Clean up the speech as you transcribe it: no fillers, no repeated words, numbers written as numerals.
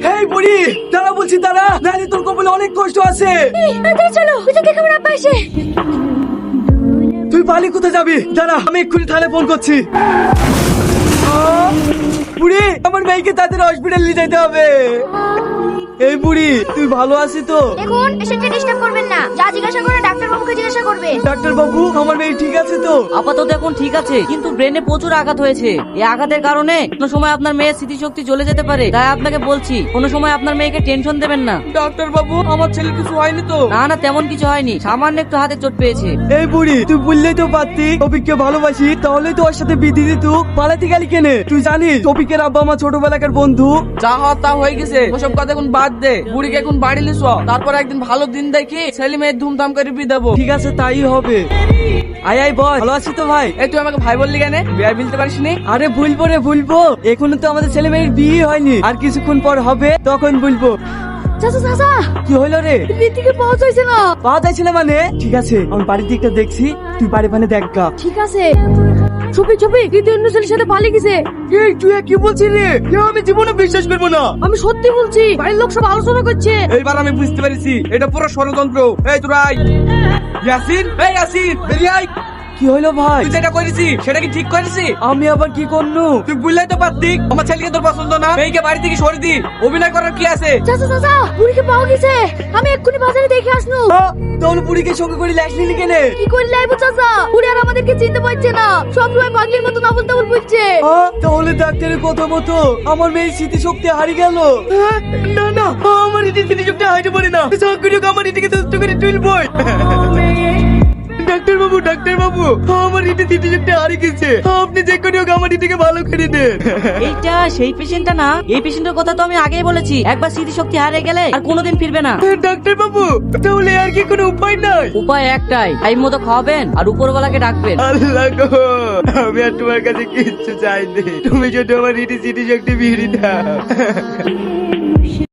হেই বুড়ি, দাঁড়া বলছি দাঁড়া, নাহলে তোর কপালে অনেক কষ্ট আছে। চলো দেখে আমার আব্বা এসে। তুই পালি কোথায় যাবি? দাঁড়া, আমি এক্ষুনি থানায় ফোন করছি। বুড়ি, আমার মেয়েকে তাদের হসপিটাল নিয়ে যেতে হবে। এই বুড়ি, তুই ভালো আছিস তো? দেখুন, পেশেন্টকে ডিস্টার্ব করবেন না। যা জিজ্ঞাসা করে ডাক্তার বাবুকে জিজ্ঞাসা করবে। ডাক্তার বাবু, আমার মেয়ে ঠিক আছে তো? আপাতত এখন ঠিক আছে, কিন্তু ব্রেনে প্রচুর আঘাত হয়েছে। এই আঘাতের কারণে কোনো সময় আপনার মেয়ের স্মৃতিশক্তি চলে যেতে পারে। তাই আপনাকে বলছি, কোনো সময় আপনার মেয়েকে টেনশন দেবেন না। ডাক্তার বাবু, আমার ছেলে কিছু হয়নি তো? না তেমন কিছু হয়নি, সামান্য একটু হাতে চোট পেয়েছে। এই বুড়ি, তুই বললেই তো পারতি টপিককে ভালোবাসি, তাহলেই তো ওর সাথে বিধি দিত। পালাতে গেলি কেনে? তুই জানিস টপিকের আব্বা আমার ছোটবেলাকার বন্ধু। যা হওয়ার তা হয়ে গেছে, ওসব কথা এখন বাদ দে। বুড়িকে এখন বাড়ি লিস, তারপর একদিন ভালো দিন দেখি ছেলে মেয়ের ধুমধাম করে বিয়ে দেবো। ঠিক আছে, তাই হবে। আয় আয় বল, ভালো আছিস তো ভাই? এই তুই আমাকে ভাই বললি কেন? বিয়ে বলতে পারিস নি? আরে ভুলবো রে ভুলবো, এখনো তো আমাদের ছেলে মেয়ের বিয়ে হয়নি, আর কিছুক্ষণ পর হবে, তখন বলবো। চাচা কি হলো রে? রীতিকে পাওয়া যাচ্ছে না। পাওয়া যাচ্ছে না মানে? ঠিক আছে, আমি বাড়ির দিকটা দেখছি, তুই বাড়ি মানে দেখ গা। ঠিক আছে। চুপি রীতি অন্য ছেলের সাথে পালিয়ে গেছে। এই তুই কি বলছিস রে? আমি জীবনে বিশ্বাস করবো না। আমি সত্যি বলছি, বাড়ির লোক সব আলোচনা করছে। এইবার আমি বুঝতে পেরেছি এটা পুরো ষড়যন্ত্র। এই তোরা আয়। ইয়াসিন, এই ইয়াসিন, বেরিয়ে আয়। কি হলো ভাই? তুই যেটা করেছি সেটা কি ঠিক করেছি? আমি আবার কি করনু? তুই বুঝলেই তো পারতি আমার ছেলেকে তোর পছন্দ না, মেয়েকে বাড়ি থেকে সরে দি। অভিনয় করার কি আছে? চাচা বুড়িকে পাওয়া গেছে। আমি এক্ষুনি বাজারে দেখে আসনু। তাহলে বুড়িকে সঙ্গে করে ল্যাস নিলি কেনে? কি করলে আইবো চাচা? বুড়ি আর আমাদেরকে চিনতে পারছে না, সব সময় পাগলির মতো নাবল তাবল বলছে। তাহলে ডাক্তারের কথা মতো আমার মেয়ের স্মৃতিশক্তি হারিয়ে গেল। না না, আমার এটি স্মৃতিশক্তি হারিয়ে পড়ে না, সবকিছু আমার এটিকে দুষ্ট করে তুলবই। ডাক্তার বাবু, আমার এটি স্মৃতিশক্তি হারিয়ে গেছে, আপনি যে করে হোক আমার এটিকে ভালো করে দেন। এইটা সেই পেশেন্টটা না? এই পেশেন্টের কথা তো আমি আগেই বলেছি, একবার স্মৃতিশক্তি হারিয়ে গেলে আর কোনোদিন ফিরবে না। ডাক্তার বাবু, তাহলে আর কি কোনো উপায় নাই? উপায় একটাই, টাইম মতো খাওয়াবেন আর উপরওয়ালাকে ডাকবেন। আল্লাহ গো, আমি আর তোমার কাছে কিচ্ছু চাইনি, তুমি যদি আমার এটি স্মৃতিশক্তি ফিরিয়ে দাও।